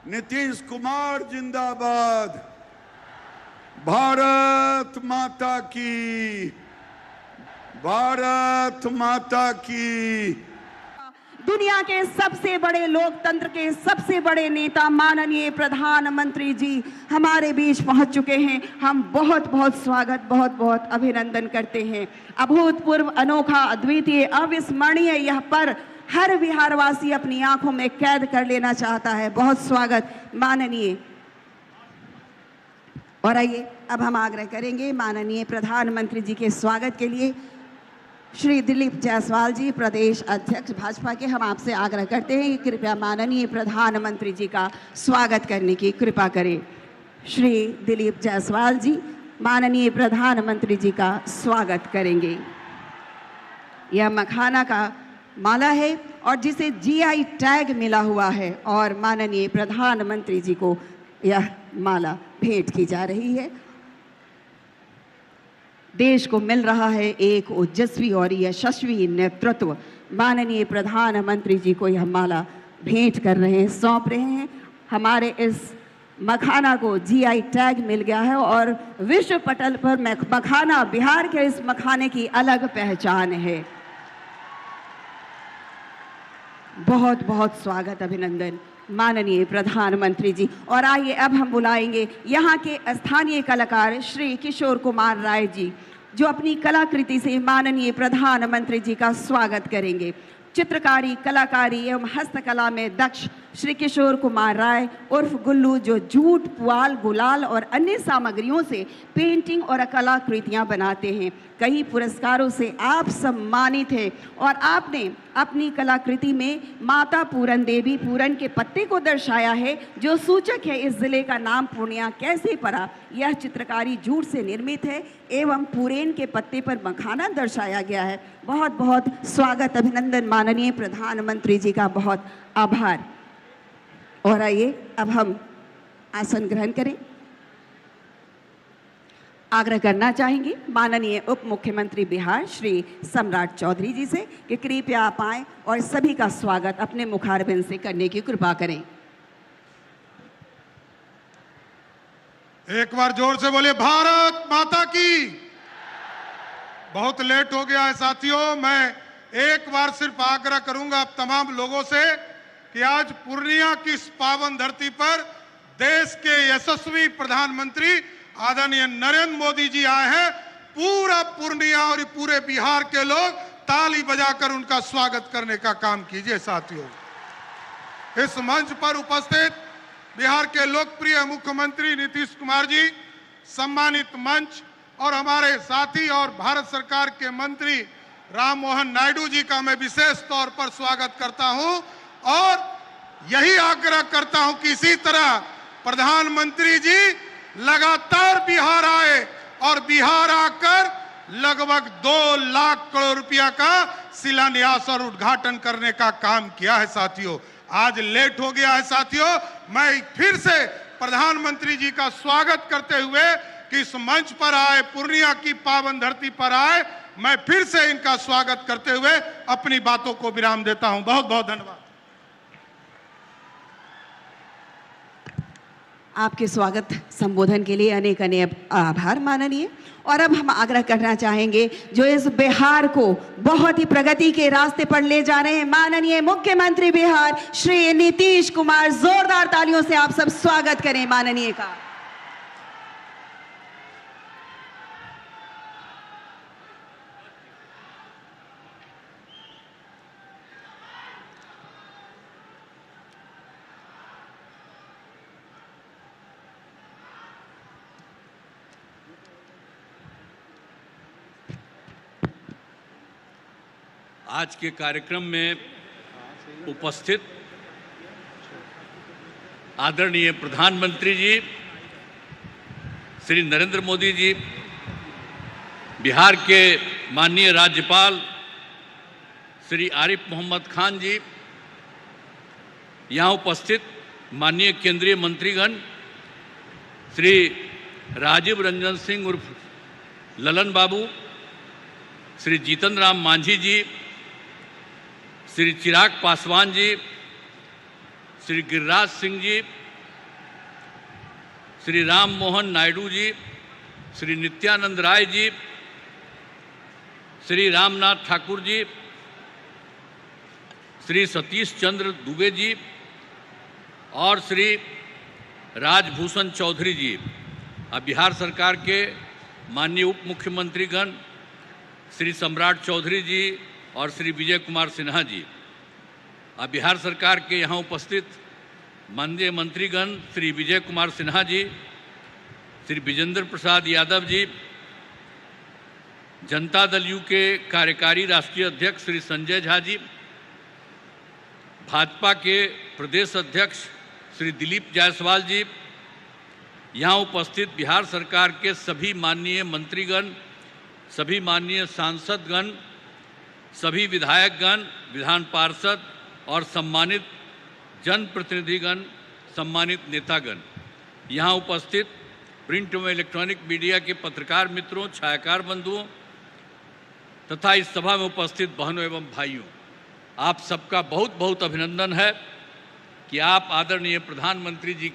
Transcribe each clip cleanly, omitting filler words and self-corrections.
नीतीश कुमार जिंदाबाद। भारत माता की, भारत माता की। दुनिया के सबसे बड़े लोकतंत्र के सबसे बड़े नेता माननीय प्रधानमंत्री जी हमारे बीच पहुंच चुके हैं। हम बहुत बहुत स्वागत, बहुत बहुत अभिनंदन करते हैं। अभूतपूर्व, अनोखा, अद्वितीय, अविस्मरणीय यह पर्व हर बिहारवासी अपनी आंखों में कैद कर लेना चाहता है। बहुत स्वागत माननीय। और आइए अब हम आग्रह करेंगे माननीय प्रधानमंत्री जी के स्वागत के लिए। श्री दिलीप जायसवाल जी, प्रदेश अध्यक्ष भाजपा के, हम आपसे आग्रह करते हैं कि कृपया माननीय प्रधानमंत्री जी का स्वागत करने की कृपा करें। श्री दिलीप जायसवाल जी माननीय प्रधानमंत्री जी का स्वागत करेंगे। यह मखाना का माला है और जिसे जीआई टैग मिला हुआ है और माननीय प्रधानमंत्री जी को यह माला भेंट की जा रही है। देश को मिल रहा है एक ओजस्वी और यशस्वी नेतृत्व। माननीय प्रधानमंत्री जी को यह माला भेंट कर रहे हैं, सौंप रहे हैं। हमारे इस मखाना को जीआई टैग मिल गया है और विश्व पटल पर मखाना, बिहार के इस मखाने की अलग पहचान है। बहुत बहुत स्वागत, अभिनंदन माननीय प्रधानमंत्री जी। और आइए अब हम बुलाएंगे यहाँ के स्थानीय कलाकार श्री किशोर कुमार राय जी, जो अपनी कलाकृति से माननीय प्रधानमंत्री जी का स्वागत करेंगे। चित्रकारी, कलाकारी एवं हस्तकला में दक्ष श्री किशोर कुमार राय उर्फ गुल्लू, जो जूट, पुआल, गुलाल और अन्य सामग्रियों से पेंटिंग और कलाकृतियां बनाते हैं। कई पुरस्कारों से आप सम्मानित हैं और आपने अपनी कलाकृति में माता पूरन देवी पूरन के पत्ते को दर्शाया है, जो सूचक है इस जिले का नाम पूर्णिया कैसे पड़ा। यह चित्रकारी जूट से निर्मित है एवं पूरेन के पत्ते पर मखाना दर्शाया गया है। बहुत बहुत स्वागत, अभिनंदन माननीय प्रधानमंत्री जी का, बहुत आभार। और आइए अब हम आसन ग्रहण करें। आग्रह करना चाहेंगे माननीय उप मुख्यमंत्री बिहार श्री सम्राट चौधरी जी से कि कृपया आप आएं और सभी का स्वागत अपने मुखारबिंद से करने की कृपा करें। एक बार जोर से बोले भारत माता की। बहुत लेट हो गया है साथियों, मैं एक बार सिर्फ आग्रह करूंगा आप तमाम लोगों से कि आज पूर्णिया की इस पावन धरती पर देश के यशस्वी प्रधानमंत्री आदरणीय नरेंद्र मोदी जी आए हैं। पूरा पूर्णिया और पूरे बिहार के लोग ताली बजाकर उनका स्वागत करने का काम कीजिए साथियों। इस मंच पर उपस्थित बिहार के लोकप्रिय मुख्यमंत्री नीतीश कुमार जी, सम्मानित मंच और हमारे साथी और भारत सरकार के मंत्री राम मोहन नायडू जी का मैं विशेष तौर पर स्वागत करता हूं और यही आग्रह करता हूं कि इसी तरह प्रधानमंत्री जी लगातार बिहार आए और बिहार आकर लगभग 2 लाख करोड़ रुपया का शिलान्यास और उद्घाटन करने का काम किया है साथियों। आज लेट हो गया है साथियों, मैं फिर से प्रधानमंत्री जी का स्वागत करते हुए कि इस मंच पर आए, पूर्णिया की पावन धरती पर आए, मैं फिर से इनका स्वागत करते हुए अपनी बातों को विराम देता हूं। बहुत बहुत धन्यवाद। आपके स्वागत संबोधन के लिए अनेक अनेक आभार माननीय। और अब हम आग्रह करना चाहेंगे जो इस बिहार को बहुत ही प्रगति के रास्ते पर ले जा रहे हैं, माननीय मुख्यमंत्री बिहार श्री नीतीश कुमार। जोरदार तालियों से आप सब स्वागत करें माननीय का। आज के कार्यक्रम में उपस्थित आदरणीय प्रधानमंत्री जी श्री नरेंद्र मोदी जी, बिहार के माननीय राज्यपाल श्री आरिफ मोहम्मद खान जी, यहाँ उपस्थित माननीय केंद्रीय मंत्रीगण श्री राजीव रंजन सिंह उर्फ ललन बाबू, श्री जीतन राम मांझी जी, श्री चिराग पासवान जी, श्री गिरिराज सिंह जी, श्री राम मोहन नायडू जी, श्री नित्यानंद राय जी, श्री रामनाथ ठाकुर जी, श्री सतीश चंद्र दुबे जी और श्री राजभूषण चौधरी जी। अब बिहार सरकार के माननीय उप मुख्यमंत्रीगण श्री सम्राट चौधरी जी और श्री विजय कुमार सिन्हा जी। अब बिहार सरकार के यहाँ उपस्थित माननीय मंत्रीगण श्री विजय कुमार सिन्हा जी, श्री विजेंद्र प्रसाद यादव जी, जनता दल यू के कार्यकारी राष्ट्रीय अध्यक्ष श्री संजय झा जी, भाजपा के प्रदेश अध्यक्ष श्री दिलीप जायसवाल जी, यहाँ उपस्थित बिहार सरकार के सभी माननीय मंत्रीगण, सभी माननीय सांसदगण, सभी विधायकगण, विधान पार्षद और सम्मानित जनप्रतिनिधिगण, सम्मानित नेतागण, यहाँ उपस्थित प्रिंट एवं इलेक्ट्रॉनिक मीडिया के पत्रकार मित्रों, छायाकार बंधुओं तथा इस सभा में उपस्थित बहनों एवं भाइयों, आप सबका बहुत बहुत अभिनंदन है कि आप आदरणीय प्रधानमंत्री जी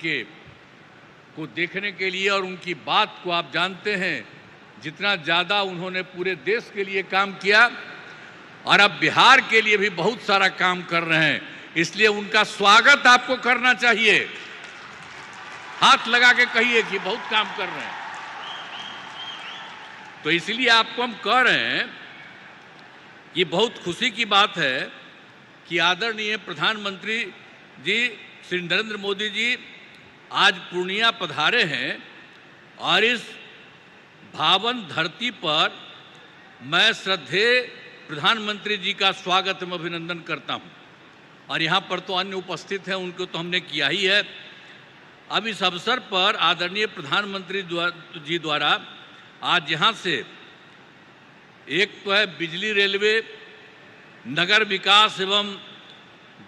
को देखने के लिए और उनकी बात को आप जानते हैं जितना ज़्यादा उन्होंने पूरे देश के लिए काम किया और अब बिहार के लिए भी बहुत सारा काम कर रहे हैं, इसलिए उनका स्वागत आपको करना चाहिए। हाथ लगा के कहिए कि बहुत काम कर रहे हैं। तो इसलिए आपको हम कह रहे हैं, ये बहुत खुशी की बात है कि आदरणीय प्रधानमंत्री जी श्री नरेंद्र मोदी जी आज पूर्णिया पधारे हैं और इस भावन धरती पर मैं श्रद्धेय प्रधानमंत्री जी का स्वागत एवं अभिनंदन करता हूं। और यहाँ पर तो अन्य उपस्थित हैं, उनको तो हमने किया ही है। अब इस अवसर पर आदरणीय प्रधानमंत्री जी द्वारा आज यहाँ से एक तो है बिजली रेलवे, नगर विकास एवं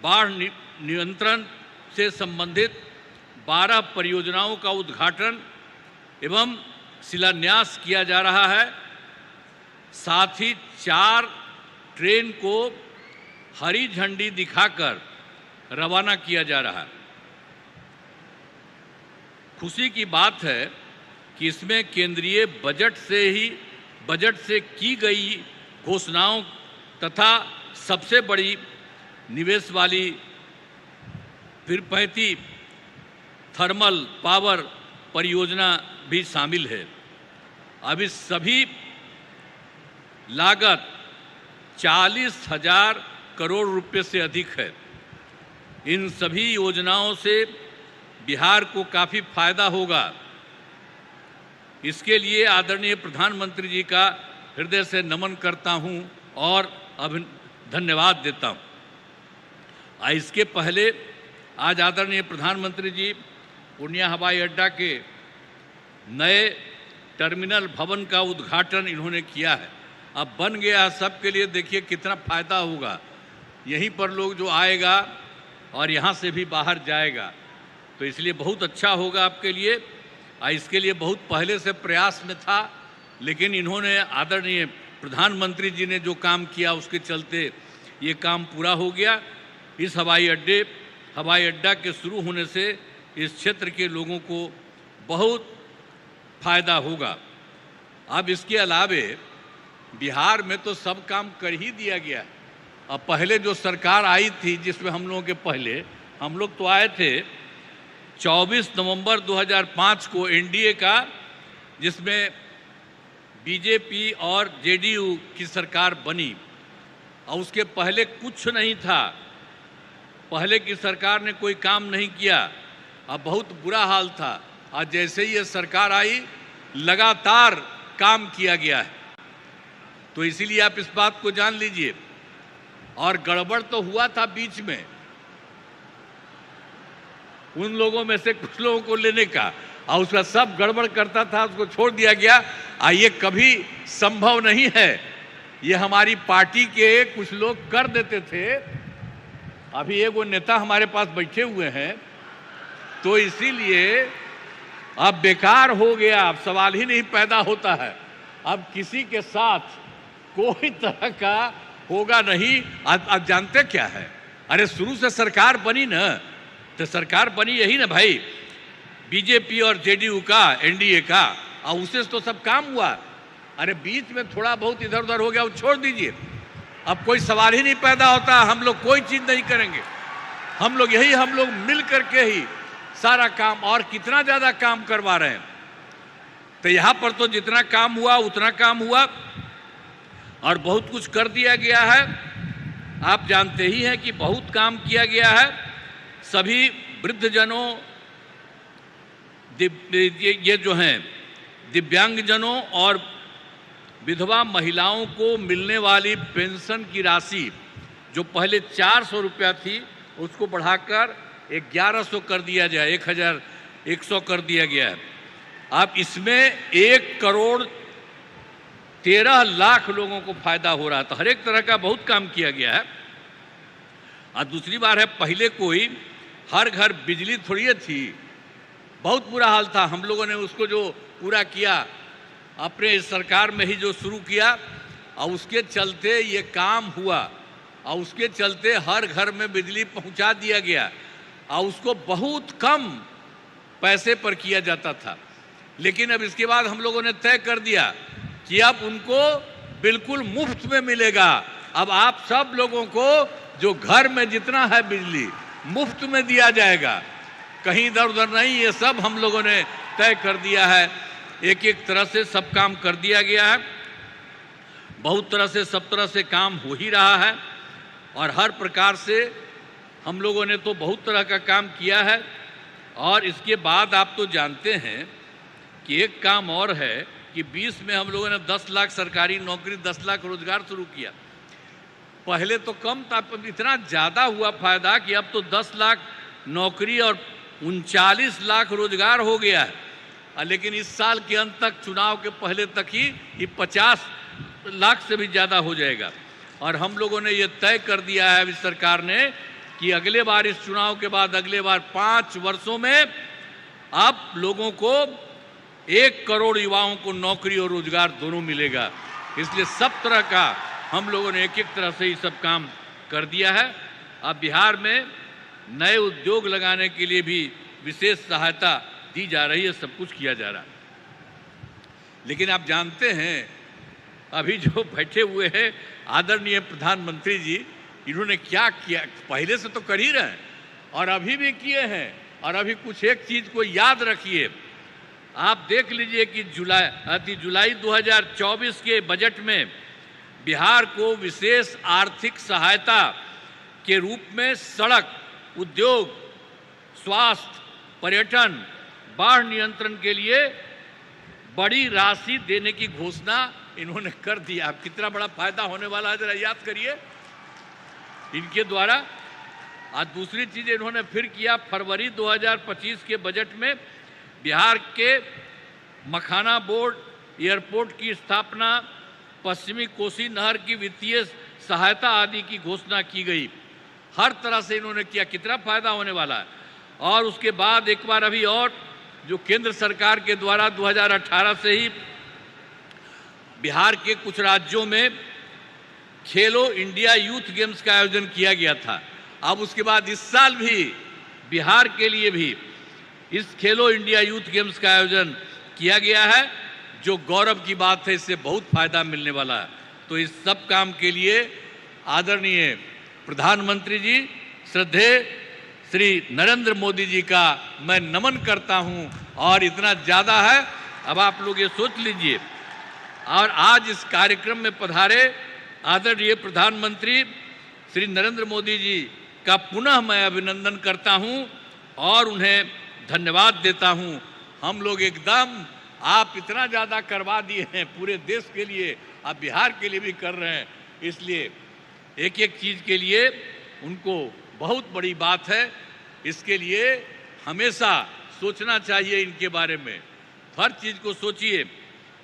बाढ़ नियंत्रण से संबंधित 12 परियोजनाओं का उद्घाटन एवं शिलान्यास किया जा रहा है। साथ ही 4 ट्रेन को हरी झंडी दिखाकर रवाना किया जा रहा है। खुशी की बात है कि इसमें केंद्रीय बजट से की गई घोषणाओं तथा सबसे बड़ी निवेश वाली पीरपैंती थर्मल पावर परियोजना भी शामिल है। अब इस सभी लागत 40,000 करोड़ रुपए से अधिक है। इन सभी योजनाओं से बिहार को काफ़ी फायदा होगा। इसके लिए आदरणीय प्रधानमंत्री जी का हृदय से नमन करता हूं और धन्यवाद देता हूं। इसके पहले आज आदरणीय प्रधानमंत्री जी पूर्णिया हवाई अड्डा के नए टर्मिनल भवन का उद्घाटन इन्होंने किया है। अब बन गया सबके लिए, देखिए कितना फायदा होगा। यहीं पर लोग जो आएगा और यहाँ से भी बाहर जाएगा, तो इसलिए बहुत अच्छा होगा आपके लिए। इसके लिए बहुत पहले से प्रयास में था, लेकिन इन्होंने आदरणीय प्रधानमंत्री जी ने जो काम किया उसके चलते ये काम पूरा हो गया। इस हवाई अड्डा के शुरू होने से इस क्षेत्र के लोगों को बहुत फायदा होगा। अब इसके अलावे बिहार में तो सब काम कर ही दिया गया। अब पहले जो सरकार आई थी, जिसमें हम लोगों के पहले हम लोग तो आए थे 24 नवंबर 2005 को एनडीए का, जिसमें बीजेपी और जेडीयू की सरकार बनी। और उसके पहले कुछ नहीं था, पहले की सरकार ने कोई काम नहीं किया। अब बहुत बुरा हाल था। आज जैसे ही ये सरकार आई, लगातार काम किया गया है। तो इसीलिए आप इस बात को जान लीजिए। और गड़बड़ तो हुआ था बीच में, उन लोगों में से कुछ लोगों को लेने का, और उसका सब गड़बड़ करता था, उसको छोड़ दिया गया। ये कभी संभव नहीं है। ये हमारी पार्टी के कुछ लोग कर देते थे। अभी एक वो नेता हमारे पास बैठे हुए हैं, तो इसीलिए अब बेकार हो गया। अब सवाल ही नहीं पैदा होता है। अब किसी के साथ कोई तरह का होगा नहीं। अब जानते क्या है, अरे शुरू से सरकार बनी ना, तो सरकार बनी यही ना भाई, बीजेपी और जेडीयू का, एनडीए का, और उससे तो सब काम हुआ। अरे बीच में थोड़ा बहुत इधर उधर हो गया, वो छोड़ दीजिए। अब कोई सवाल ही नहीं पैदा होता, हम लोग कोई चीज नहीं करेंगे। हम लोग मिल करके ही सारा काम, और कितना ज्यादा काम करवा रहे हैं। तो यहां पर तो जितना काम हुआ उतना काम हुआ, और बहुत कुछ कर दिया गया है। आप जानते ही हैं कि बहुत काम किया गया है। सभी वृद्धजनों, ये जो हैं दिव्यांगजनों और विधवा महिलाओं को मिलने वाली पेंशन की राशि जो पहले 400 रुपया थी, उसको बढ़ाकर 1100 कर दिया जाए, 1100 कर दिया गया है। अब इसमें 1,13,00,000 लोगों को फायदा हो रहा है। तो हर एक तरह का बहुत काम किया गया है। और दूसरी बार है, पहले कोई हर घर बिजली थोड़ी थी, बहुत बुरा हाल था। हम लोगों ने उसको जो पूरा किया, अपने इस सरकार में ही जो शुरू किया, और उसके चलते ये काम हुआ, और उसके चलते हर घर में बिजली पहुंचा दिया गया, और उसको बहुत कम पैसे पर किया जाता था। लेकिन अब इसके बाद हम लोगों ने तय कर दिया कि अब उनको बिल्कुल मुफ्त में मिलेगा। अब आप सब लोगों को जो घर में जितना है बिजली मुफ्त में दिया जाएगा, कहीं इधर उधर नहीं। ये सब हम लोगों ने तय कर दिया है। एक एक तरह से सब काम कर दिया गया है। बहुत तरह से, सब तरह से काम हो ही रहा है, और हर प्रकार से हम लोगों ने तो बहुत तरह का काम किया है। और इसके बाद आप तो जानते हैं कि एक काम और है कि 20 में हम लोगों ने 10 लाख सरकारी नौकरी, 10 लाख रोजगार शुरू किया। पहले तो कम था, इतना ज़्यादा हुआ फायदा कि अब तो 10 लाख नौकरी और 39 लाख रोजगार हो गया है। लेकिन इस साल के अंत तक, चुनाव के पहले तक ही ये 50 लाख से भी ज़्यादा हो जाएगा। और हम लोगों ने ये तय कर दिया है इस सरकार ने कि अगले बार, इस चुनाव के बाद अगले बार 5 वर्षों में आप लोगों को 1 करोड़ युवाओं को नौकरी और रोजगार दोनों मिलेगा। इसलिए सब तरह का हम लोगों ने एक एक तरह से ये सब काम कर दिया है। अब बिहार में नए उद्योग लगाने के लिए भी विशेष सहायता दी जा रही है, सब कुछ किया जा रहा है। लेकिन आप जानते हैं, अभी जो बैठे हुए हैं आदरणीय प्रधानमंत्री जी, इन्होंने क्या किया? पहले से तो कर ही रहे हैं और अभी भी किए हैं। और अभी कुछ एक चीज को याद रखिए, आप देख लीजिए कि जुलाई 2024 के बजट में बिहार को विशेष आर्थिक सहायता के रूप में सड़क, उद्योग, स्वास्थ्य, पर्यटन, बाढ़ नियंत्रण के लिए बड़ी राशि देने की घोषणा इन्होंने कर दी। अब कितना बड़ा फायदा होने वाला है जरा याद करिए इनके द्वारा। आज दूसरी चीज इन्होंने फिर किया, फरवरी 2025 के बजट में बिहार के मखाना बोर्ड एयरपोर्ट की स्थापना, पश्चिमी कोसी नहर की वित्तीय सहायता आदि की घोषणा की गई। हर तरह से इन्होंने किया, कितना फायदा होने वाला है। और उसके बाद एक बार अभी और जो केंद्र सरकार के द्वारा 2018 से ही बिहार के कुछ राज्यों में खेलो इंडिया यूथ गेम्स का आयोजन किया गया था। अब उसके बाद इस साल भी बिहार के लिए भी इस खेलो इंडिया यूथ गेम्स का आयोजन किया गया है, जो गौरव की बात है। इससे बहुत फायदा मिलने वाला है। तो इस सब काम के लिए आदरणीय प्रधानमंत्री जी, श्रद्धेय श्री नरेंद्र मोदी जी का मैं नमन करता हूं। और इतना ज़्यादा है, अब आप लोग ये सोच लीजिए। और आज इस कार्यक्रम में पधारे आदरणीय प्रधानमंत्री श्री नरेंद्र मोदी जी का पुनः मैं अभिनंदन करता हूं और उन्हें धन्यवाद देता हूं। हम लोग एकदम, आप इतना ज़्यादा करवा दिए हैं पूरे देश के लिए, आप बिहार के लिए भी कर रहे हैं। इसलिए एक एक चीज़ के लिए उनको बहुत बड़ी बात है। इसके लिए हमेशा सोचना चाहिए इनके बारे में, हर चीज़ को सोचिए।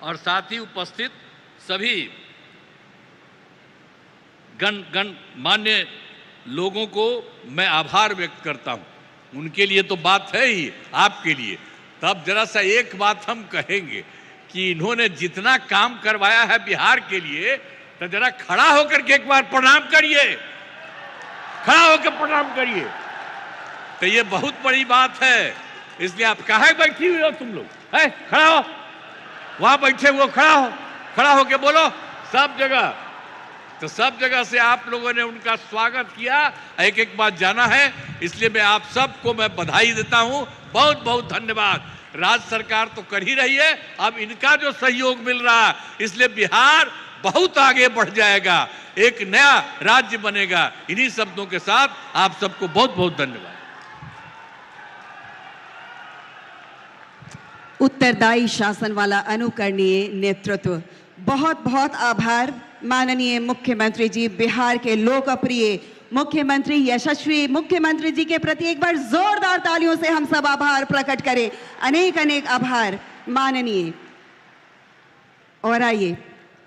और साथ ही उपस्थित सभी गणमान्य लोगों को मैं आभार व्यक्त करता हूं। उनके लिए तो बात है ही, आपके लिए। तब जरा सा एक बात हम कहेंगे कि इन्होंने जितना काम करवाया है बिहार के लिए, तो जरा खड़ा होकर के एक बार प्रणाम करिए, खड़ा होकर प्रणाम करिए। तो ये बहुत बड़ी बात है इसलिए आप काहे बैठी हुई हो तुम लोग? है, खड़ा हो, वहां बैठे हुए खड़ा होके बोलो सब जगह। तो सब जगह से आप लोगों ने उनका स्वागत किया, एक एक बात जाना है, इसलिए मैं आप सबको मैं बधाई देता हूं, बहुत बहुत धन्यवाद। राज्य सरकार तो कर ही रही है, अब इनका जो सहयोग मिल रहा है, इसलिए बिहार बहुत आगे बढ़ जाएगा, एक नया राज्य बनेगा। इन्हीं शब्दों के साथ आप सबको बहुत बहुत धन्यवाद। उत्तरदायी शासन वाला अनुकरणीय नेतृत्व, बहुत बहुत आभार माननीय मुख्यमंत्री जी, बिहार के लोकप्रिय मुख्यमंत्री, यशस्वी मुख्यमंत्री जी के प्रति एक बार जोरदार तालियों से हम सब आभार प्रकट करें। अनेक अनेक आभार माननीय। और आइए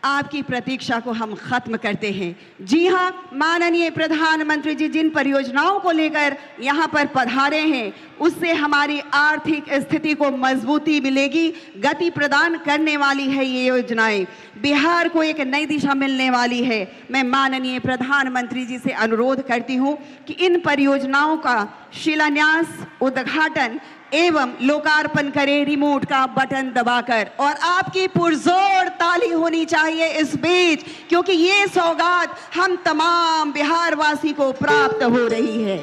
आपकी प्रतीक्षा को हम खत्म करते हैं। जी हां, माननीय प्रधानमंत्री जी जिन परियोजनाओं को लेकर यहां पर पधारे हैं, उससे हमारी आर्थिक स्थिति को मजबूती मिलेगी, गति प्रदान करने वाली है ये योजनाएं, बिहार को एक नई दिशा मिलने वाली है। मैं माननीय प्रधानमंत्री जी से अनुरोध करती हूं कि इन परियोजनाओं का शिलान्यास, उद्घाटन एवं लोकार्पण करें रिमोट का बटन दबाकर, और आपकी पुरजोर ताली होनी चाहिए इस बीच, क्योंकि ये सौगात हम तमाम बिहार वासी को प्राप्त हो रही है।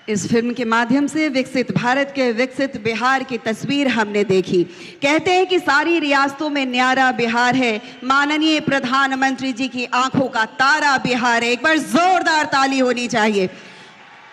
इस फिल्म के माध्यम से विकसित भारत के विकसित बिहार की तस्वीर हमने देखी। कहते हैं कि सारी रियासतों में न्यारा बिहार है, माननीय प्रधानमंत्री जी की आंखों का तारा बिहार है। एक बार जोरदार ताली होनी चाहिए।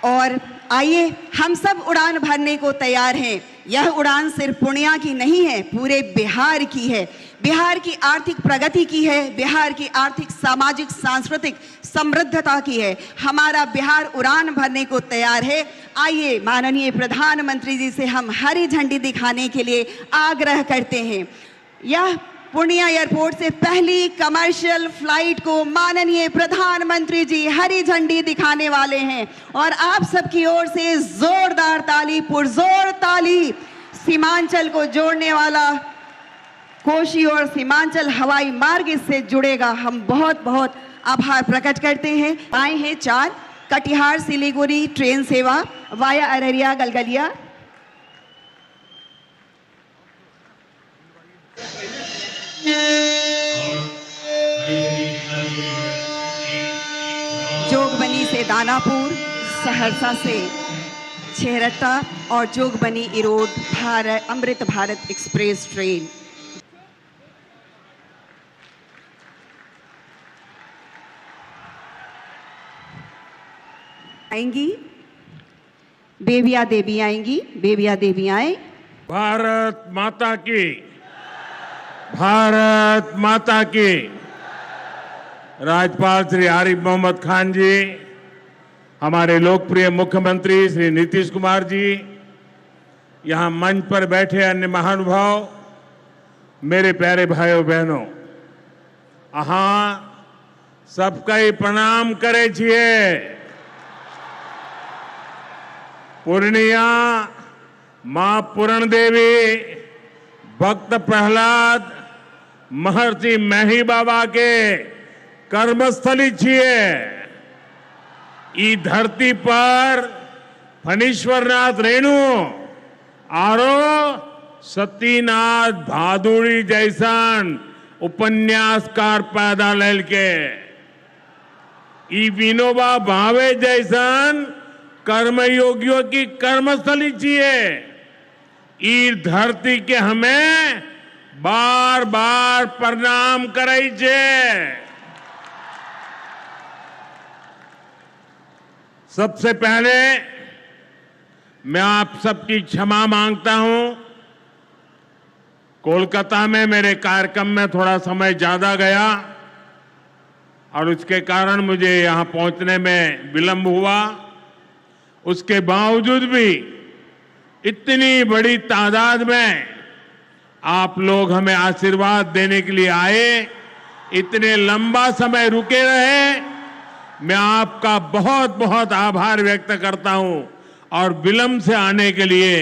और आइए हम सब उड़ान भरने को तैयार हैं। यह उड़ान सिर्फ पूर्णिया की नहीं है, पूरे बिहार की है, बिहार की आर्थिक प्रगति की है, बिहार की आर्थिक सामाजिक सांस्कृतिक समृद्धता की है। हमारा बिहार उड़ान भरने को तैयार है। आइए माननीय प्रधानमंत्री जी से हम हरी झंडी दिखाने के लिए आग्रह करते हैं। यह पूर्णिया एयरपोर्ट से पहली कमर्शियल फ्लाइट को माननीय प्रधानमंत्री जी हरी झंडी दिखाने वाले हैं, और आप सबकी ओर से जोरदार ताली, पुरजोर ताली। सीमांचल को जोड़ने वाला कोशी और सीमांचल हवाई मार्ग इससे जुड़ेगा। हम बहुत बहुत आभार प्रकट करते हैं। आए हैं 4 कटिहार सिलीगुड़ी ट्रेन सेवा वाया अररिया गलगलिया। जोगबनी से दानापुर, सहरसा से छेहरत्ता और जोगबनी इरोड अमृत भारत एक्सप्रेस ट्रेन। आएंगी बेबिया देवी, आएंगी बेबिया देवी आए। भारत माता की, भारत माता की। राज्यपाल श्री आरिफ मोहम्मद खान जी, हमारे लोकप्रिय मुख्यमंत्री श्री नीतीश कुमार जी, यहाँ मंच पर बैठे अन्य महानुभाव, मेरे प्यारे भाइयों बहनों, अहाँ सबका प्रणाम करे छिए। पूर्णिया मां पूरण देवी, भक्त प्रहलाद, महर्षि मेही बाबा के कर्मस्थली छिए। ई धरती पर फणीश्वरनाथ रेणु आरो सतीनाथ भादुड़ी जैसन उपन्यासकार पैदा लेल के, ई विनोबा भावे जैसन कर्मयोगियों की कर्मस्थली छिए। ई धरती के हमें बार बार प्रणाम करे छे। सबसे पहले मैं आप सबकी क्षमा मांगता हूं। कोलकाता में मेरे कार्यक्रम में थोड़ा समय ज्यादा गया और उसके कारण मुझे यहां पहुंचने में विलंब हुआ। उसके बावजूद भी इतनी बड़ी तादाद में आप लोग हमें आशीर्वाद देने के लिए आए, इतने लंबा समय रुके रहे, मैं आपका बहुत बहुत आभार व्यक्त करता हूं। और विलंब से आने के लिए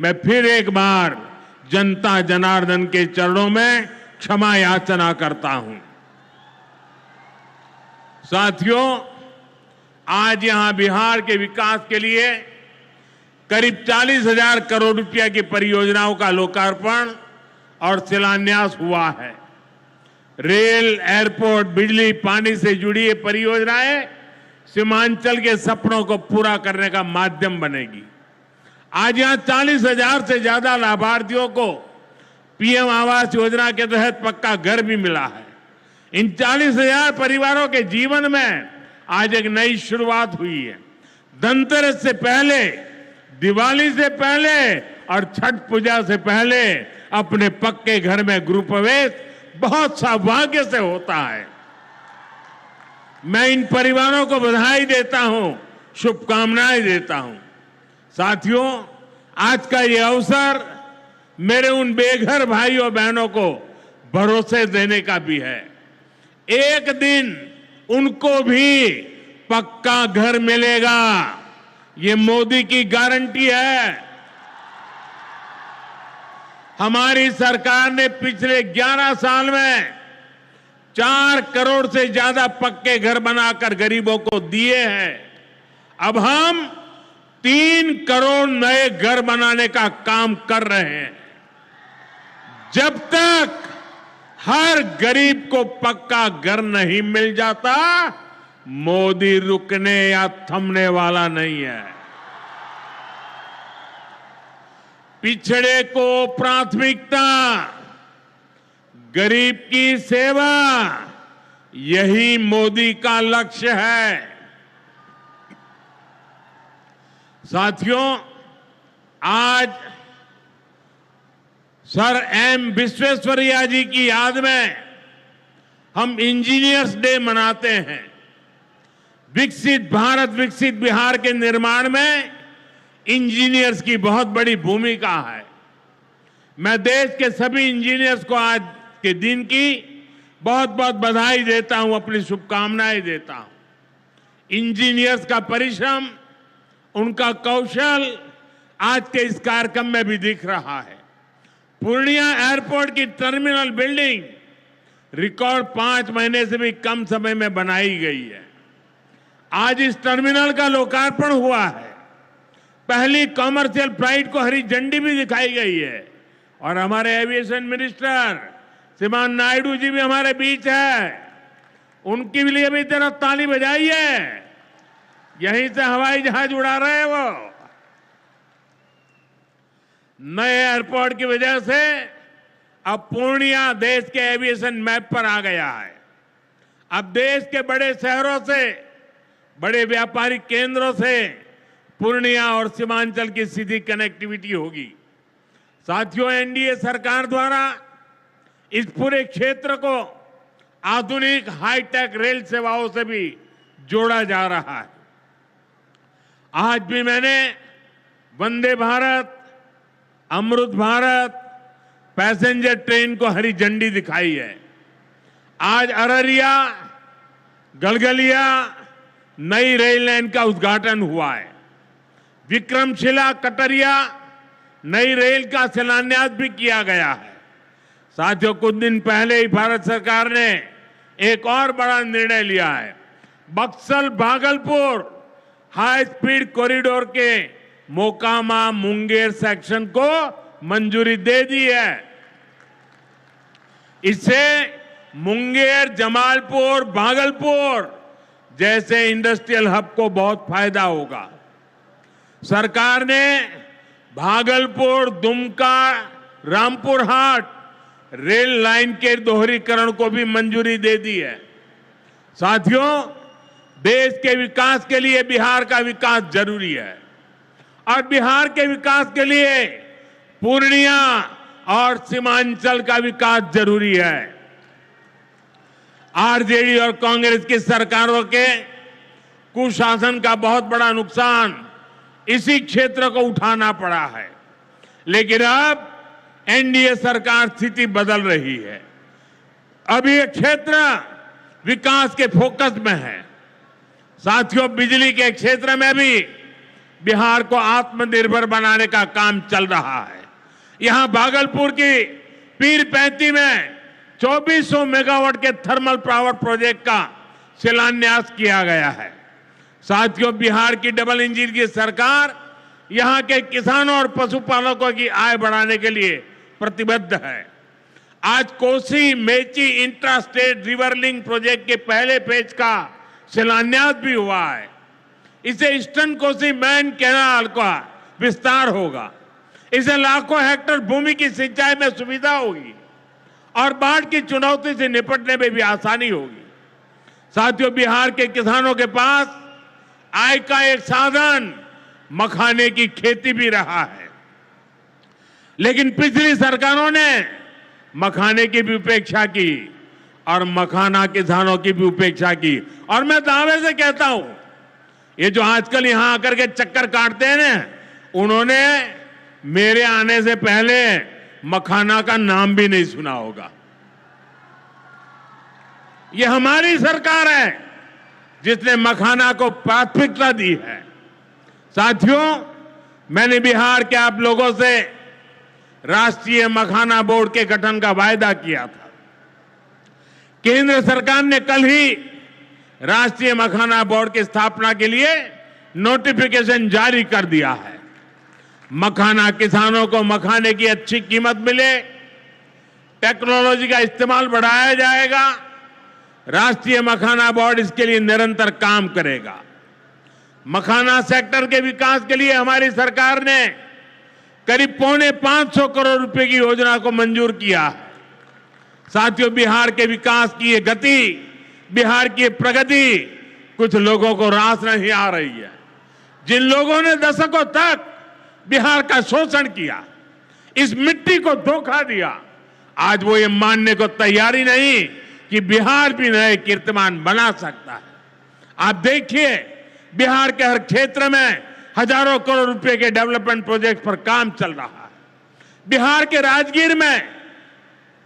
मैं फिर एक बार जनता जनार्दन के चरणों में क्षमा याचना करता हूं। साथियों, आज यहां बिहार के विकास के लिए करीब 40,000 करोड़ रुपया की परियोजनाओं का लोकार्पण और शिलान्यास हुआ है। रेल, एयरपोर्ट, बिजली, पानी से जुड़ी ये परियोजनाएं सीमांचल के सपनों को पूरा करने का माध्यम बनेगी। आज यहां 40,000 से ज्यादा लाभार्थियों को पीएम आवास योजना के तहत पक्का घर भी मिला है। इन 40,000 परिवारों के जीवन में आज एक नई शुरुआत हुई है। धनतेरस से पहले, दिवाली से पहले और छठ पूजा से पहले अपने पक्के घर में गृह प्रवेश बहुत सौभाग्य से होता है। मैं इन परिवारों को बधाई देता हूं, शुभकामनाएं देता हूं। साथियों, आज का ये अवसर मेरे उन बेघर भाइयों बहनों को भरोसे देने का भी है। एक दिन उनको भी पक्का घर मिलेगा, ये मोदी की गारंटी है। हमारी सरकार ने पिछले 11 साल में 4 करोड़ से ज्यादा पक्के घर बनाकर गरीबों को दिए हैं। अब हम 3 करोड़ नए घर बनाने का काम कर रहे हैं। जब तक हर गरीब को पक्का घर नहीं मिल जाता, मोदी रुकने या थमने वाला नहीं है। पिछड़े को प्राथमिकता, गरीब की सेवा, यही मोदी का लक्ष्य है। साथियों, आज सर एम विश्वेश्वरैया जी की याद में हम इंजीनियर्स डे मनाते हैं। विकसित भारत, विकसित बिहार के निर्माण में इंजीनियर्स की बहुत बड़ी भूमिका है। मैं देश के सभी इंजीनियर्स को आज के दिन की बहुत बहुत बधाई देता हूं, अपनी शुभकामनाएं देता हूं। इंजीनियर्स का परिश्रम, उनका कौशल आज के इस कार्यक्रम में भी दिख रहा है। पूर्णिया एयरपोर्ट की टर्मिनल बिल्डिंग रिकॉर्ड 5 महीने से भी कम समय में बनाई गई है। आज इस टर्मिनल का लोकार्पण हुआ है। पहली कॉमर्शियल फ्लाइट को हरी झंडी भी दिखाई गई है। और हमारे एविएशन मिनिस्टर श्रीमान नायडू जी भी हमारे बीच है। उनके लिए भी जरा ताली बजाइए। यहीं से हवाई जहाज उड़ा रहे हैं वो। नए एयरपोर्ट की वजह से अब पूर्णिया देश के एविएशन मैप पर आ गया है। अब देश के बड़े शहरों से, बड़े व्यापारिक केंद्रों से पूर्णिया और सीमांचल की सीधी कनेक्टिविटी होगी। साथियों, एनडीए सरकार द्वारा इस पूरे क्षेत्र को आधुनिक हाईटेक रेल सेवाओं से भी जोड़ा जा रहा है। आज भी मैंने वंदे भारत अमृत भारत पैसेंजर ट्रेन को हरी झंडी दिखाई है। आज अररिया गलगलिया नई रेल लाइन का उद्घाटन हुआ है। विक्रमशिला कटरिया नई रेल का शिलान्यास भी किया गया है। साथियों, कुछ दिन पहले ही भारत सरकार ने एक और बड़ा निर्णय लिया है। Buxar Bhagalpur high speed corridor के मोकामा मुंगेर सेक्शन को मंजूरी दे दी है। इससे मुंगेर, जमालपुर, भागलपुर जैसे इंडस्ट्रियल हब को बहुत फायदा होगा। सरकार ने भागलपुर, दुमका, रामपुर हाट रेल लाइन के दोहरीकरण को भी मंजूरी दे दी है। साथियों, देश के विकास के लिए बिहार का विकास जरूरी है और बिहार के विकास के लिए पूर्णिया और सीमांचल का विकास जरूरी है। आरजेडी और कांग्रेस की सरकारों के कुशासन का बहुत बड़ा नुकसान इसी क्षेत्र को उठाना पड़ा है, लेकिन अब एनडीए सरकार स्थिति बदल रही है। अब ये क्षेत्र विकास के फोकस में है। साथियों, बिजली के क्षेत्र में भी बिहार को आत्मनिर्भर बनाने का काम चल रहा है। यहां भागलपुर की पीरपैंती में 2400 मेगावाट के थर्मल पावर प्रोजेक्ट का शिलान्यास किया गया है। साथियों, बिहार की डबल इंजन की सरकार यहां के किसानों और पशुपालकों की आय बढ़ाने के लिए प्रतिबद्ध है। आज Kosi Mechi intra state river link project के पहले फेज का शिलान्यास भी हुआ है। इसे ईस्टर्न कोसी मेन कैनाल का विस्तार होगा। इसे लाखों हेक्टेयर भूमि की सिंचाई में सुविधा होगी और बाढ़ की चुनौती से निपटने में भी आसानी होगी। साथियों, बिहार के किसानों के पास आय का एक साधन मखाने की खेती भी रहा है, लेकिन पिछली सरकारों ने मखाने की भी उपेक्षा की और मखाना किसानों की भी उपेक्षा की। और मैं दावे से कहता हूं, ये जो आजकल यहां आकर के चक्कर काटते हैं ना, उन्होंने मेरे आने से पहले मखाना का नाम भी नहीं सुना होगा। ये हमारी सरकार है जिसने मखाना को प्राथमिकता दी है। साथियों, मैंने बिहार के आप लोगों से राष्ट्रीय मखाना बोर्ड के गठन का वायदा किया था। केंद्र सरकार ने कल ही राष्ट्रीय मखाना बोर्ड की स्थापना के लिए नोटिफिकेशन जारी कर दिया है। मखाना किसानों को मखाने की अच्छी कीमत मिले, टेक्नोलॉजी का इस्तेमाल बढ़ाया जाएगा। राष्ट्रीय मखाना बोर्ड इसके लिए निरंतर काम करेगा। मखाना सेक्टर के विकास के लिए हमारी सरकार ने करीब 550 करोड़ रुपए की योजना को मंजूर किया है। साथियों, बिहार के विकास की ये गति, बिहार की प्रगति कुछ लोगों को रास नहीं आ रही है। जिन लोगों ने दशकों तक बिहार का शोषण किया, इस मिट्टी को धोखा दिया, आज वो ये मानने को तैयारी नहीं कि बिहार भी नए कीर्तिमान बना सकता है। आप देखिए, बिहार के हर क्षेत्र में हजारों करोड़ रुपए के डेवलपमेंट प्रोजेक्ट पर काम चल रहा है। बिहार के राजगीर में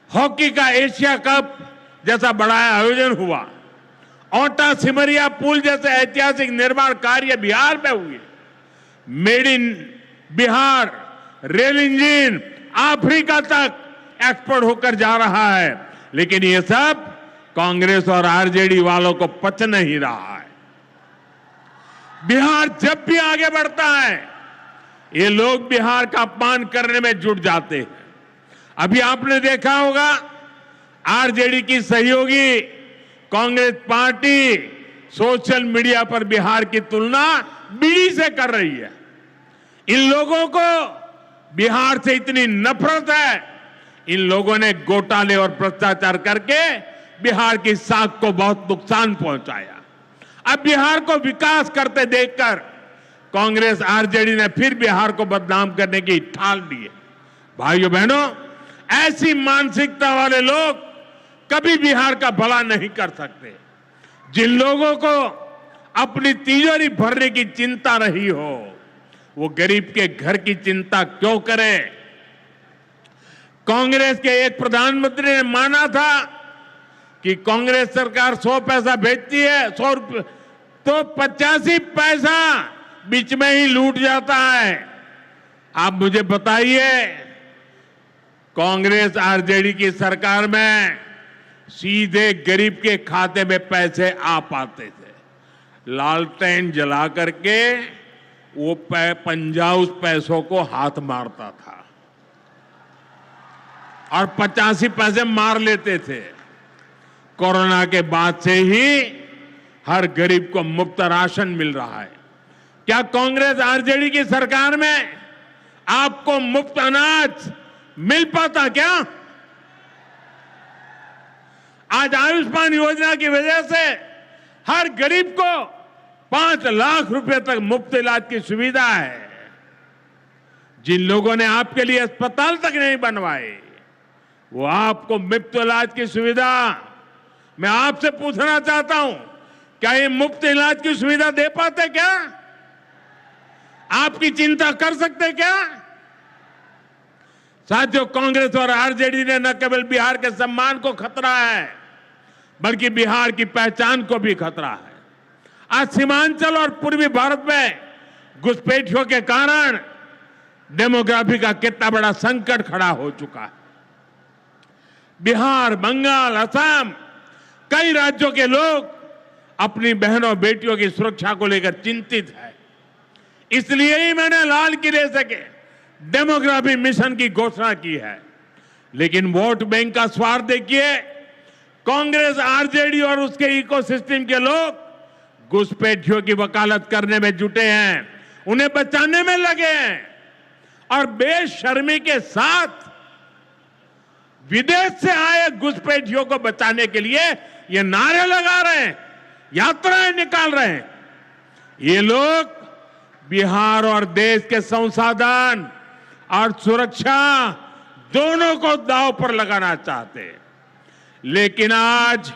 हॉकी का एशिया कप जैसा बड़ा आयोजन हुआ। ओटा सिमरिया पुल जैसे ऐतिहासिक निर्माण कार्य बिहार में हुए। Made in Bihar rail engine Africa तक एक्सपोर्ट होकर जा रहा है, लेकिन ये सब कांग्रेस और आरजेडी वालों को पच नहीं रहा है। बिहार जब भी आगे बढ़ता है, ये लोग बिहार का अपमान करने में जुट जाते हैं। अभी आपने देखा होगा, आरजेडी की सहयोगी कांग्रेस पार्टी सोशल मीडिया पर बिहार की तुलना बीड़ी से कर रही है। इन लोगों को बिहार से इतनी नफरत है, इन लोगों ने घोटाले और भ्रष्टाचार करके बिहार की साख को बहुत नुकसान पहुंचाया। अब बिहार को विकास करते देखकर कांग्रेस आरजेडी ने फिर बिहार को बदनाम करने की ठान ली है। भाइयों बहनों, ऐसी मानसिकता वाले लोग कभी बिहार का भला नहीं कर सकते। जिन लोगों को अपनी तिजोरी भरने की चिंता रही हो, वो गरीब के घर की चिंता क्यों करें? कांग्रेस के एक प्रधानमंत्री ने माना था कि कांग्रेस सरकार 100 पैसा भेजती है, 100 रुपये, तो 85 पैसा बीच में ही लूट जाता है। आप मुझे बताइए, कांग्रेस आरजेडी की सरकार में सीधे गरीब के खाते में पैसे आ पाते थे। लालटेन जला करके वो पंजा उस पैसों को हाथ मारता था और 85 पैसे मार लेते थे। कोरोना के बाद से ही हर गरीब को मुफ्त राशन मिल रहा है। क्या कांग्रेस आरजेडी की सरकार में आपको मुफ्त अनाज मिल पाता क्या? आज आयुष्मान योजना की वजह से हर गरीब को 5 लाख रुपए तक मुफ्त इलाज की सुविधा है। जिन लोगों ने आपके लिए अस्पताल तक नहीं बनवाए, वो आपको मुफ्त इलाज की सुविधा, मैं आपसे पूछना चाहता हूं, क्या ये मुफ्त इलाज की सुविधा दे पाते क्या? आपकी चिंता कर सकते क्या? साथियों, कांग्रेस और आरजेडी ने न केवल बिहार के सम्मान को खतरा है, बल्कि बिहार की पहचान को भी खतरा है। आज सीमांचल और पूर्वी भारत में घुसपैठियों के कारण डेमोग्राफी का कितना बड़ा संकट खड़ा हो चुका है। बिहार, बंगाल, असम, कई राज्यों के लोग अपनी बहनों बेटियों की सुरक्षा को लेकर चिंतित है। इसलिए ही मैंने लाल किले से डेमोग्राफी मिशन की घोषणा की है। लेकिन वोट बैंक का स्वार्थ देखिए, कांग्रेस, आरजेडी और उसके इकोसिस्टम के लोग घुसपैठियों की वकालत करने में जुटे हैं, उन्हें बचाने में लगे हैं और बेशर्मी के साथ विदेश से आए घुसपैठियों को बचाने के लिए ये नारे लगा रहे हैं, यात्राएं निकाल रहे हैं। ये लोग बिहार और देश के संसाधन और सुरक्षा दोनों को दांव पर लगाना चाहते हैं। लेकिन आज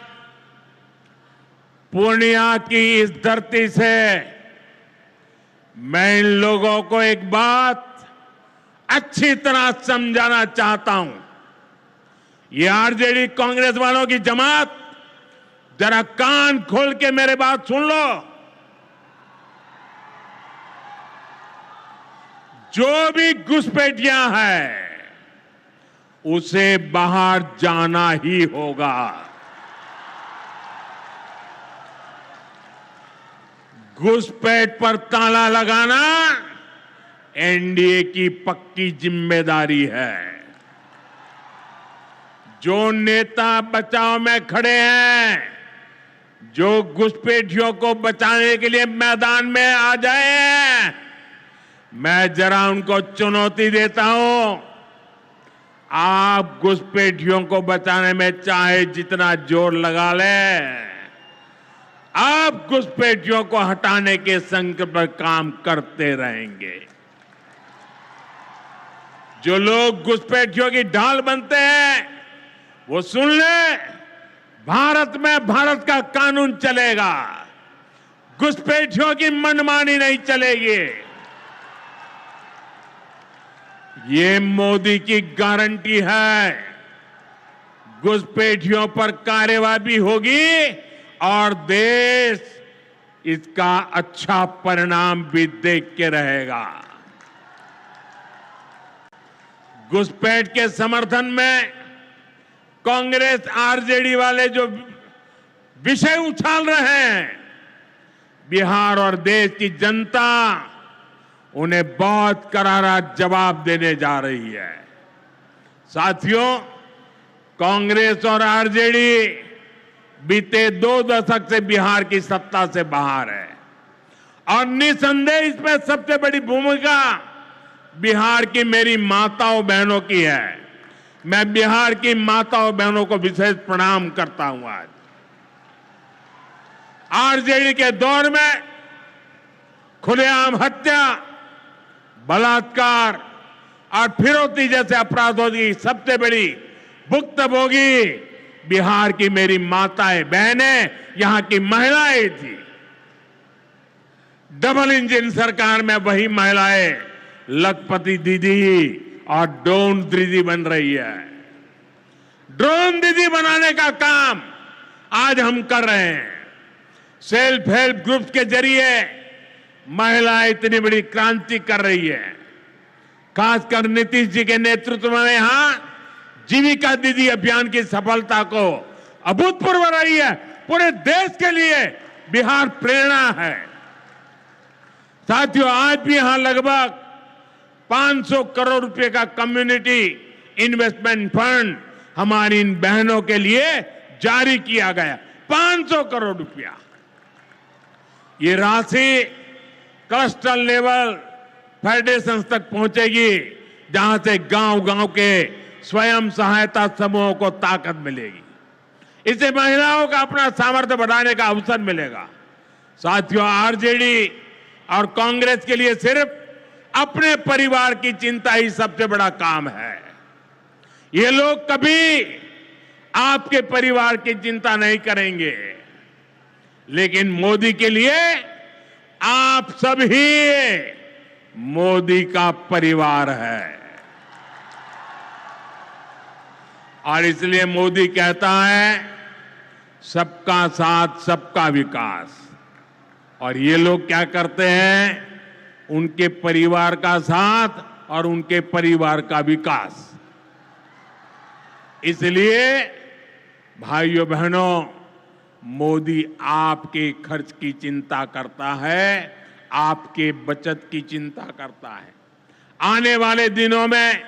पूर्णिया की इस धरती से मैं इन लोगों को एक बात अच्छी तरह समझाना चाहता हूं। ये आरजेडी कांग्रेस वालों की जमात, जरा कान खोल के मेरे बात सुन लो। जो भी घुसपैठियां हैं, उसे बाहर जाना ही होगा। घुसपैठ पर ताला लगाना एनडीए की पक्की जिम्मेदारी है। जो नेता बचाव में खड़े हैं, जो घुसपैठियों को बचाने के लिए मैदान में आ जाए, मैं जरा उनको चुनौती देता हूं, आप घुसपैठियों को बचाने में चाहे जितना जोर लगा लें, आप घुसपैठियों को हटाने के संकल्प पर काम करते रहेंगे। जो लोग घुसपैठियों की ढाल बनते हैं, वो सुन ले, भारत में भारत का कानून चलेगा, घुसपैठियों की मनमानी नहीं चलेगी। ये मोदी की गारंटी है। घुसपैठियों पर कार्रवाई होगी और देश इसका अच्छा परिणाम भी देख के रहेगा। घुसपैठ के समर्थन में कांग्रेस, आरजेडी वाले जो विषय उछाल रहे हैं, बिहार और देश की जनता उन्हें बहुत करारा जवाब देने जा रही है। साथियों, कांग्रेस और आरजेडी बीते 2 दशक से बिहार की सत्ता से बाहर है और निसंदेह इसमें सबसे बड़ी भूमिका बिहार की मेरी माताओं बहनों की है। मैं बिहार की माताओं बहनों को विशेष प्रणाम करता हूं। आज आरजेडी के दौर में खुलेआम हत्या, बलात्कार और फिरौती जैसे अपराधों की सबसे बड़ी भुक्तभोगी बिहार की मेरी माताएं बहनें, यहां की महिलाएं थी। डबल इंजन सरकार में वही महिलाएं लखपति दीदी और ड्रोन दीदी बन रही है। ड्रोन दीदी बनाने का काम आज हम कर रहे हैं। सेल्फ हेल्प ग्रुप्स के जरिए महिलाएं इतनी बड़ी क्रांति कर रही है। खासकर नीतीश जी के नेतृत्व में यहां जीविका दीदी अभियान की सफलता को अभूतपूर्व रही है। पूरे देश के लिए बिहार प्रेरणा है। साथियों, आज भी यहां लगभग 500 करोड़ रुपए का कम्युनिटी इन्वेस्टमेंट फंड हमारी इन बहनों के लिए जारी किया गया। 500 करोड़ रुपया। ये राशि क्लस्टर लेवल फेडरेशन तक पहुंचेगी, जहां से गांव-गांव के स्वयं सहायता समूहों को ताकत मिलेगी। इससे महिलाओं का अपना सामर्थ्य बढ़ाने का अवसर मिलेगा। साथियों, आरजेडी और कांग्रेस के लिए सिर्फ अपने परिवार की चिंता ही सबसे बड़ा काम है। ये लोग कभी आपके परिवार की चिंता नहीं करेंगे, लेकिन मोदी के लिए आप सभी मोदी का परिवार है। और इसलिए मोदी कहता है सबका साथ सबका विकास। और ये लोग क्या करते हैं? उनके परिवार का साथ और उनके परिवार का विकास। इसलिए भाइयों बहनों, मोदी आपके खर्च की चिंता करता है, आपके बचत की चिंता करता है। आने वाले दिनों में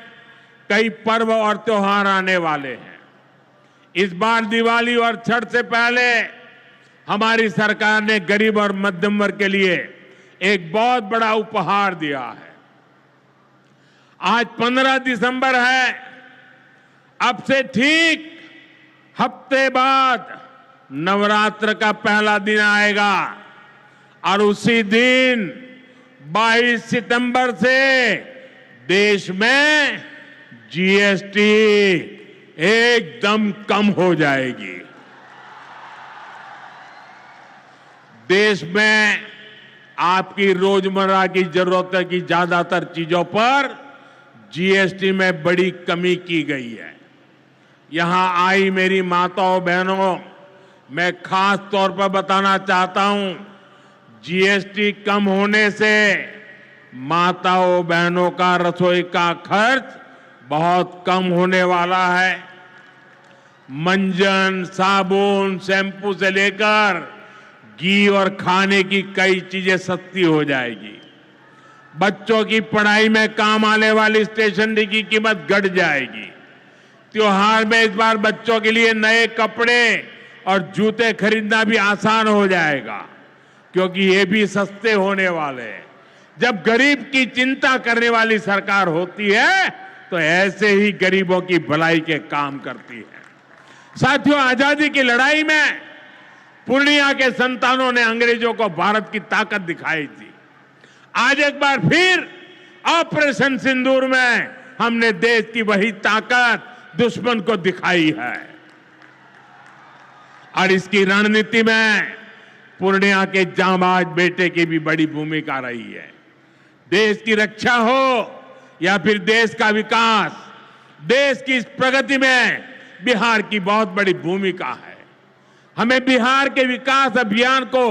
कई पर्व और त्योहार आने वाले हैं। इस बार दिवाली और छठ से पहले हमारी सरकार ने गरीब और मध्यम वर्ग के लिए एक बहुत बड़ा उपहार दिया है। आज 15 दिसंबर है। अब से ठीक हफ्ते बाद नवरात्र का पहला दिन आएगा और उसी दिन 22 सितंबर से देश में जीएसटी एकदम कम हो जाएगी। देश में आपकी रोजमर्रा की जरूरतों की ज्यादातर चीजों पर जीएसटी में बड़ी कमी की गई है। यहां आई मेरी माताओं बहनों, मैं खास तौर पर बताना चाहता हूं, जीएसटी कम होने से माताओं बहनों का रसोई का खर्च बहुत कम होने वाला है। मंजन, साबुन, शैम्पू से लेकर घी और खाने की कई चीजें सस्ती हो जाएगी। बच्चों की पढ़ाई में काम आने वाली स्टेशनरी की कीमत घट जाएगी। त्योहार में इस बार बच्चों के लिए नए कपड़े और जूते खरीदना भी आसान हो जाएगा, क्योंकि ये भी सस्ते होने वाले हैं। जब गरीब की चिंता करने वाली सरकार होती है तो ऐसे ही गरीबों की भलाई के काम करती है। साथियों, आजादी की लड़ाई में पूर्णिया के संतानों ने अंग्रेजों को भारत की ताकत दिखाई थी। आज एक बार फिर ऑपरेशन सिंदूर में हमने देश की वही ताकत दुश्मन को दिखाई है। और इसकी रणनीति में पूर्णिया के जांबाज बेटे की भी बड़ी भूमिका रही है। देश की रक्षा हो या फिर देश का विकास, देश की इस प्रगति में बिहार की बहुत बड़ी भूमिका है। हमें बिहार के विकास अभियान को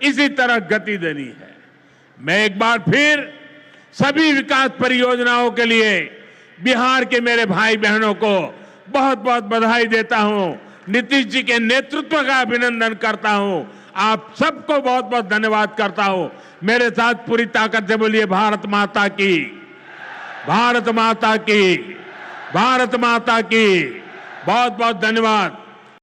इसी तरह गति देनी है। मैं एक बार फिर सभी विकास परियोजनाओं के लिए बिहार के मेरे भाई बहनों को बहुत बहुत बधाई देता हूं। नीतीश जी के नेतृत्व का अभिनंदन करता हूं। आप सबको बहुत बहुत धन्यवाद करता हूं। मेरे साथ पूरी ताकत से बोलिए भारत माता की, भारत माता की, भारत माता की। बहुत बहुत धन्यवाद।